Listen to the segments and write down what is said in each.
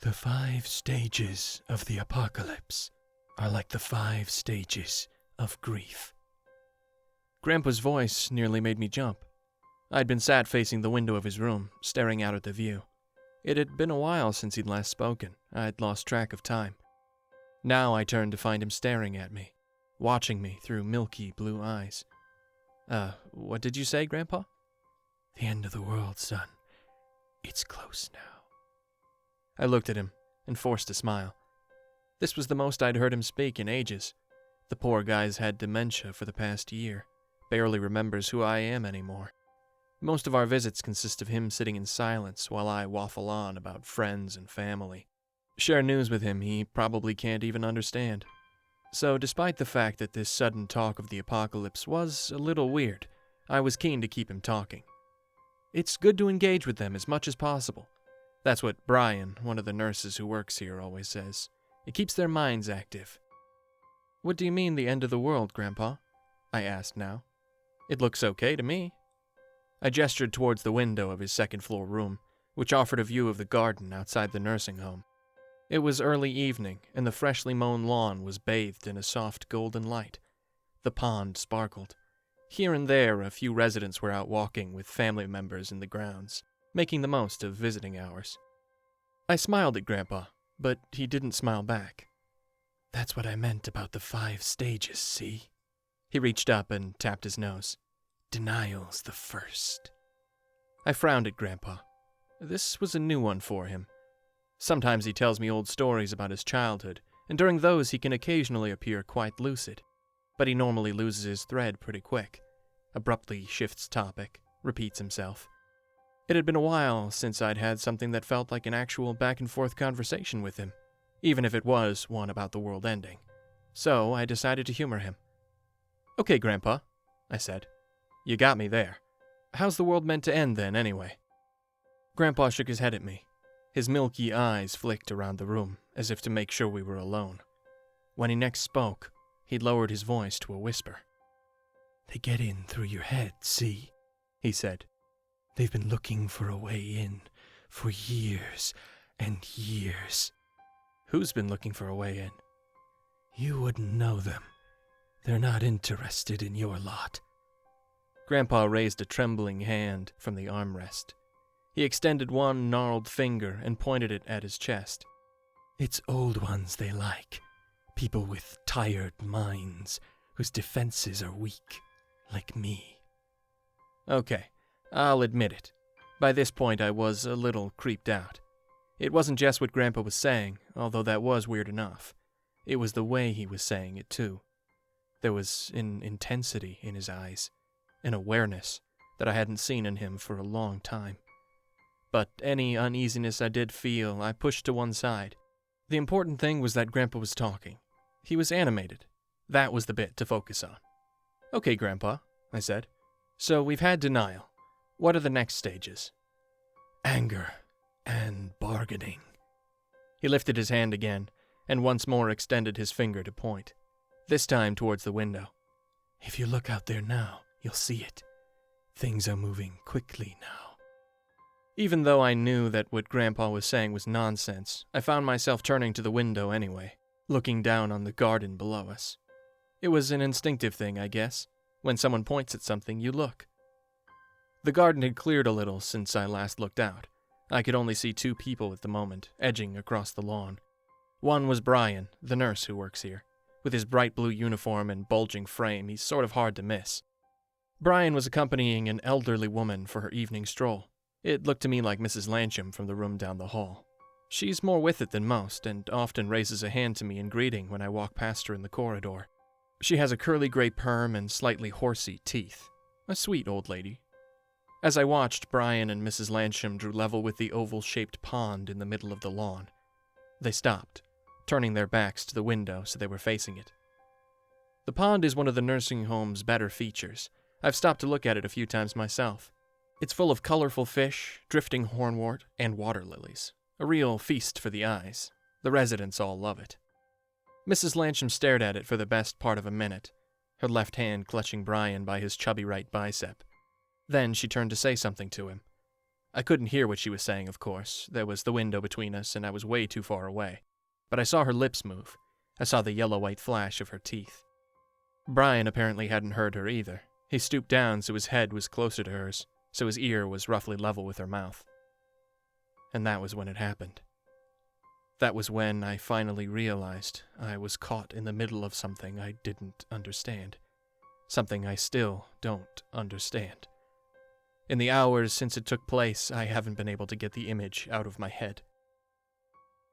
The 5 stages of the apocalypse are like the 5 stages of grief. Grandpa's voice nearly made me jump. I'd been sat facing the window of his room, staring out at the view. It had been a while since he'd last spoken. I'd lost track of time. Now I turned to find him staring at me, watching me through milky blue eyes. What did you say, Grandpa? The end of the world, son. It's close now. I looked at him and forced a smile. This was the most I'd heard him speak in ages. The poor guy's had dementia for the past year. Barely remembers who I am anymore. Most of our visits consist of him sitting in silence while I waffle on about friends and family. Share news with him he probably can't even understand. So despite the fact that this sudden talk of the apocalypse was a little weird, I was keen to keep him talking. It's good to engage with them as much as possible. That's what Brian, one of the nurses who works here, always says. It keeps their minds active. What do you mean the end of the world, Grandpa? I asked now. It looks okay to me. I gestured towards the window of his second-floor room, which offered a view of the garden outside the nursing home. It was early evening, and the freshly mown lawn was bathed in a soft golden light. The pond sparkled. Here and there, a few residents were out walking with family members in the grounds, making the most of visiting hours. I smiled at Grandpa, but he didn't smile back. That's what I meant about the 5 stages, see? He reached up and tapped his nose. Denial's the first. I frowned at Grandpa. This was a new one for him. Sometimes he tells me old stories about his childhood, and during those he can occasionally appear quite lucid. But he normally loses his thread pretty quick, abruptly shifts topic, repeats himself. It had been a while since I'd had something that felt like an actual back-and-forth conversation with him, even if it was one about the world ending. So I decided to humor him. Okay, Grandpa, I said. You got me there. How's the world meant to end then, anyway? Grandpa shook his head at me. His milky eyes flicked around the room, as if to make sure we were alone. When he next spoke, he lowered his voice to a whisper. They get in through your head, see? He said. They've been looking for a way in for years and years. Who's been looking for a way in? You wouldn't know them. They're not interested in your lot. Grandpa raised a trembling hand from the armrest. He extended one gnarled finger and pointed it at his chest. It's old ones they like. People with tired minds, whose defenses are weak, like me. Okay, I'll admit it. By this point I was a little creeped out. It wasn't just what Grandpa was saying, although that was weird enough. It was the way he was saying it, too. There was an intensity in his eyes, an awareness that I hadn't seen in him for a long time. But any uneasiness I did feel, I pushed to one side. The important thing was that Grandpa was talking. He was animated. That was the bit to focus on. Okay, Grandpa, I said. So we've had denial. What are the next stages? Anger and bargaining. He lifted his hand again, and once more extended his finger to point, this time towards the window. If you look out there now, you'll see it. Things are moving quickly now. Even though I knew that what Grandpa was saying was nonsense, I found myself turning to the window anyway, looking down on the garden below us. It was an instinctive thing, I guess. When someone points at something, you look. The garden had cleared a little since I last looked out. I could only see 2 people at the moment, edging across the lawn. One was Brian, the nurse who works here. With his bright blue uniform and bulging frame, he's sort of hard to miss. Brian was accompanying an elderly woman for her evening stroll. It looked to me like Mrs. Lancham from the room down the hall. She's more with it than most, and often raises a hand to me in greeting when I walk past her in the corridor. She has a curly gray perm and slightly horsey teeth. A sweet old lady. As I watched, Brian and Mrs. Lancham drew level with the oval-shaped pond in the middle of the lawn. They stopped, turning their backs to the window so they were facing it. The pond is one of the nursing home's better features. I've stopped to look at it a few times myself. It's full of colorful fish, drifting hornwort, and water lilies. A real feast for the eyes. The residents all love it. Mrs. Lancham stared at it for the best part of a minute, her left hand clutching Brian by his chubby right bicep. Then she turned to say something to him. I couldn't hear what she was saying, of course. There was the window between us, and I was way too far away. But I saw her lips move. I saw the yellow-white flash of her teeth. Brian apparently hadn't heard her either. He stooped down so his head was closer to hers, so his ear was roughly level with her mouth. And that was when it happened. That was when I finally realized I was caught in the middle of something I didn't understand. Something I still don't understand. In the hours since it took place, I haven't been able to get the image out of my head.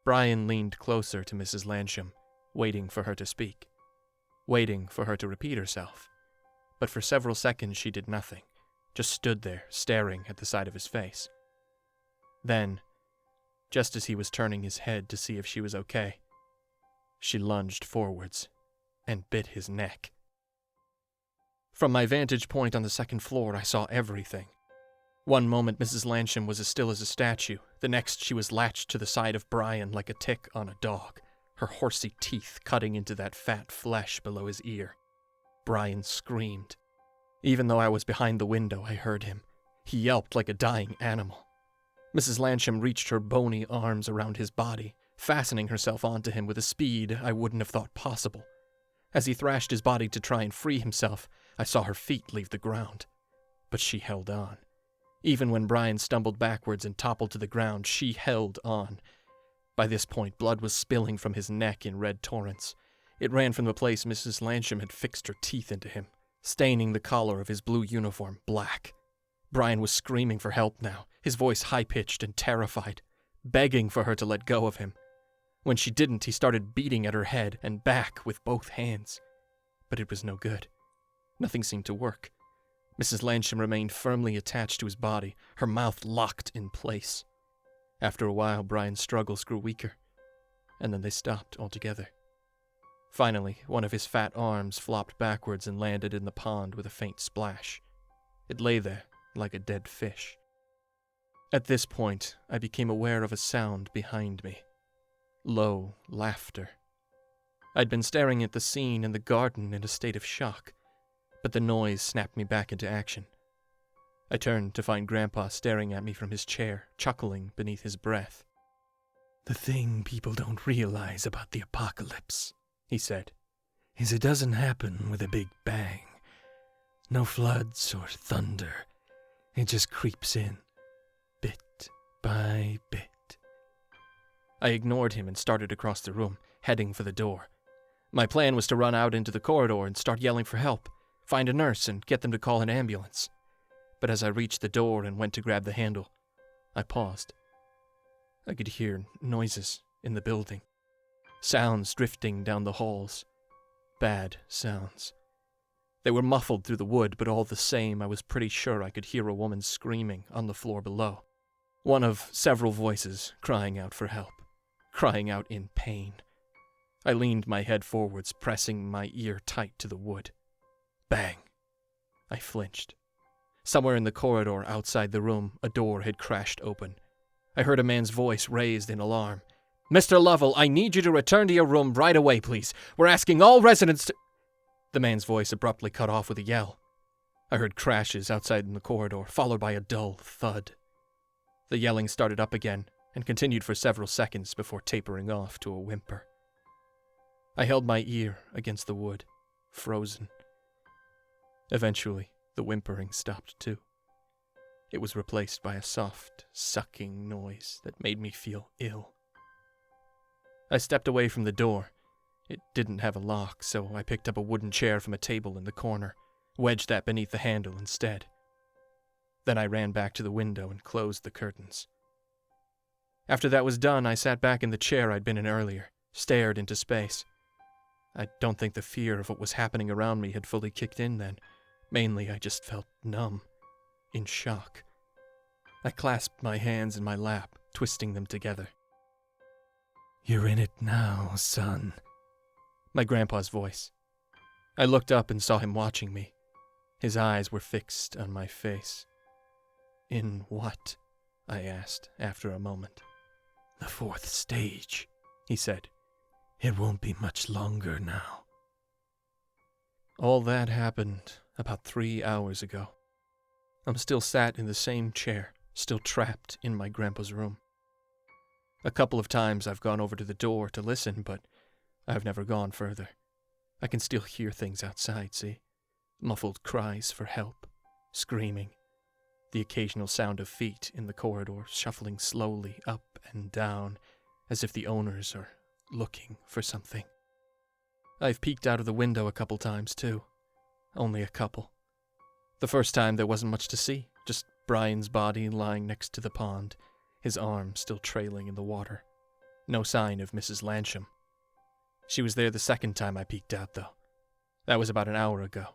Brian leaned closer to Mrs. Lansham, waiting for her to speak, waiting for her to repeat herself. But for several seconds she did nothing, just stood there staring at the side of his face. Then, just as he was turning his head to see if she was okay, she lunged forwards and bit his neck. From my vantage point on the second floor, I saw everything. One moment Mrs. Lansham was as still as a statue. The next she was latched to the side of Brian like a tick on a dog, her horsey teeth cutting into that fat flesh below his ear. Brian screamed. Even though I was behind the window, I heard him. He yelped like a dying animal. Mrs. Lansham reached her bony arms around his body, fastening herself onto him with a speed I wouldn't have thought possible. As he thrashed his body to try and free himself, I saw her feet leave the ground. But she held on. Even when Brian stumbled backwards and toppled to the ground, she held on. By this point, blood was spilling from his neck in red torrents. It ran from the place Mrs. Lansham had fixed her teeth into him, staining the collar of his blue uniform black. Brian was screaming for help now, his voice high-pitched and terrified, begging for her to let go of him. When she didn't, he started beating at her head and back with both hands. But it was no good. Nothing seemed to work. Mrs. Lansham remained firmly attached to his body, her mouth locked in place. After a while, Brian's struggles grew weaker, and then they stopped altogether. Finally, one of his fat arms flopped backwards and landed in the pond with a faint splash. It lay there like a dead fish. At this point, I became aware of a sound behind me. Low laughter. I'd been staring at the scene in the garden in a state of shock, but the noise snapped me back into action. I turned to find Grandpa staring at me from his chair, chuckling beneath his breath. "The thing people don't realize about the apocalypse," he said, "is it doesn't happen with a big bang. No floods or thunder. It just creeps in, bit by bit." I ignored him and started across the room, heading for the door. My plan was to run out into the corridor and start yelling for help, find a nurse and get them to call an ambulance. But as I reached the door and went to grab the handle, I paused. I could hear noises in the building, sounds drifting down the halls, bad sounds. They were muffled through the wood, but all the same, I was pretty sure I could hear a woman screaming on the floor below. One of several voices crying out for help, crying out in pain. I leaned my head forwards, pressing my ear tight to the wood. Bang! I flinched. Somewhere in the corridor outside the room, a door had crashed open. I heard a man's voice raised in alarm. "Mr. Lovell, I need you to return to your room right away, please. We're asking all residents to—" The man's voice abruptly cut off with a yell. I heard crashes outside in the corridor, followed by a dull thud. The yelling started up again and continued for several seconds before tapering off to a whimper. I held my ear against the wood, frozen. Eventually, the whimpering stopped too. It was replaced by a soft, sucking noise that made me feel ill. I stepped away from the door. It didn't have a lock, so I picked up a wooden chair from a table in the corner, wedged that beneath the handle instead. Then I ran back to the window and closed the curtains. After that was done, I sat back in the chair I'd been in earlier, stared into space. I don't think the fear of what was happening around me had fully kicked in then. Mainly, I just felt numb, in shock. I clasped my hands in my lap, twisting them together. "You're in it now, son." My grandpa's voice. I looked up and saw him watching me. His eyes were fixed on my face. "In what?" I asked after a moment. "The fourth stage," he said. "It won't be much longer now." All that happened about 3 hours ago. I'm still sat in the same chair, still trapped in my grandpa's room. A couple of times I've gone over to the door to listen, but I've never gone further. I can still hear things outside, see? Muffled cries for help, screaming, the occasional sound of feet in the corridor shuffling slowly up and down as if the owners are looking for something. I've peeked out of the window a couple times, too. Only a couple. The first time there wasn't much to see, just Brian's body lying next to the pond, his arm still trailing in the water. No sign of Mrs. Lansham. She was there the second time I peeked out, though. That was about an hour ago.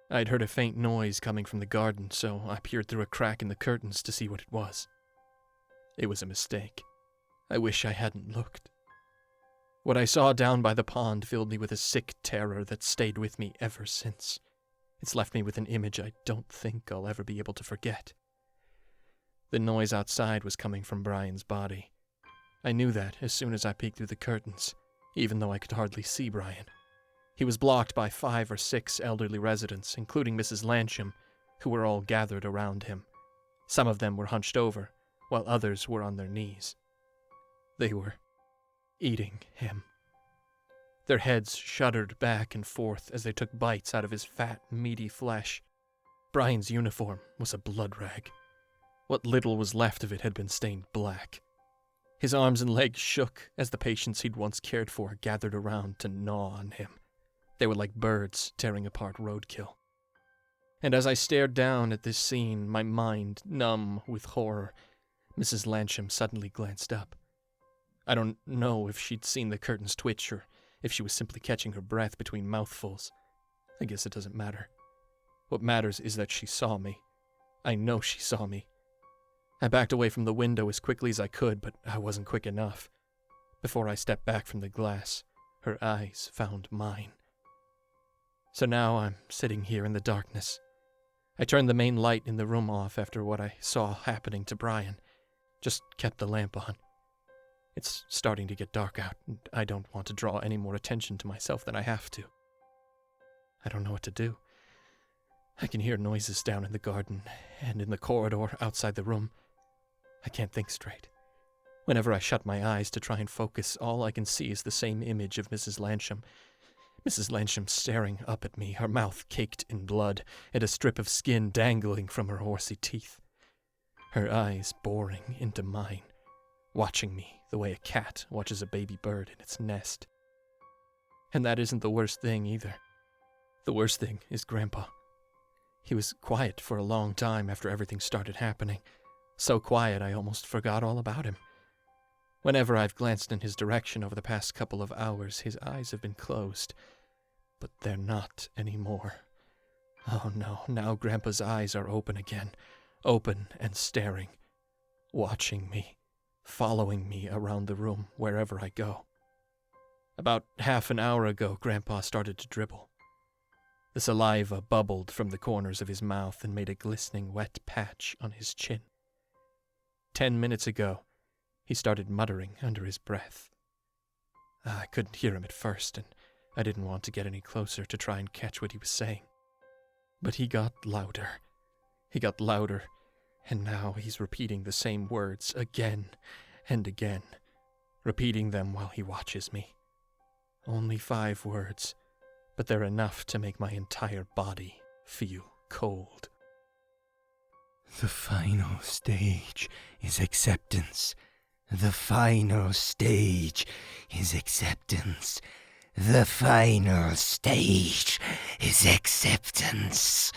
I'd heard a faint noise coming from the garden, so I peered through a crack in the curtains to see what it was. It was a mistake. I wish I hadn't looked. What I saw down by the pond filled me with a sick terror that stayed with me ever since. It's left me with an image I don't think I'll ever be able to forget. The noise outside was coming from Brian's body. I knew that as soon as I peeked through the curtains, even though I could hardly see Brian. He was blocked by 5 or 6 elderly residents, including Mrs. Lansham, who were all gathered around him. Some of them were hunched over, while others were on their knees. They were eating him. Their heads shuddered back and forth as they took bites out of his fat, meaty flesh. Brian's uniform was a blood rag. What little was left of it had been stained black. His arms and legs shook as the patients he'd once cared for gathered around to gnaw on him. They were like birds tearing apart roadkill. And as I stared down at this scene, my mind numb with horror, Mrs. Lansham suddenly glanced up. I don't know if she'd seen the curtains twitch or if she was simply catching her breath between mouthfuls. I guess it doesn't matter. What matters is that she saw me. I know she saw me. I backed away from the window as quickly as I could, but I wasn't quick enough. Before I stepped back from the glass, her eyes found mine. So now I'm sitting here in the darkness. I turned the main light in the room off after what I saw happening to Brian. Just kept the lamp on. It's starting to get dark out, and I don't want to draw any more attention to myself than I have to. I don't know what to do. I can hear noises down in the garden and in the corridor outside the room. I can't think straight. Whenever I shut my eyes to try and focus, all I can see is the same image of Mrs. Lansham. Mrs. Lansham staring up at me, her mouth caked in blood, and a strip of skin dangling from her horsey teeth. Her eyes boring into mine, watching me the way a cat watches a baby bird in its nest. And that isn't the worst thing either. The worst thing is Grandpa. He was quiet for a long time after everything started happening. So quiet I almost forgot all about him. Whenever I've glanced in his direction over the past couple of hours, his eyes have been closed. But they're not anymore. Oh no, now Grandpa's eyes are open again. Open and staring. Watching me. Following me around the room wherever I go. About half an hour ago, Grandpa started to dribble. The saliva bubbled from the corners of his mouth and made a glistening wet patch on his chin. 10 minutes ago, he started muttering under his breath. I couldn't hear him at first, and I didn't want to get any closer to try and catch what he was saying. But he got louder. He got louder, and now he's repeating the same words again and again, repeating them while he watches me. Only 5 words, but they're enough to make my entire body feel cold. The final stage is acceptance. The final stage is acceptance. The final stage is acceptance.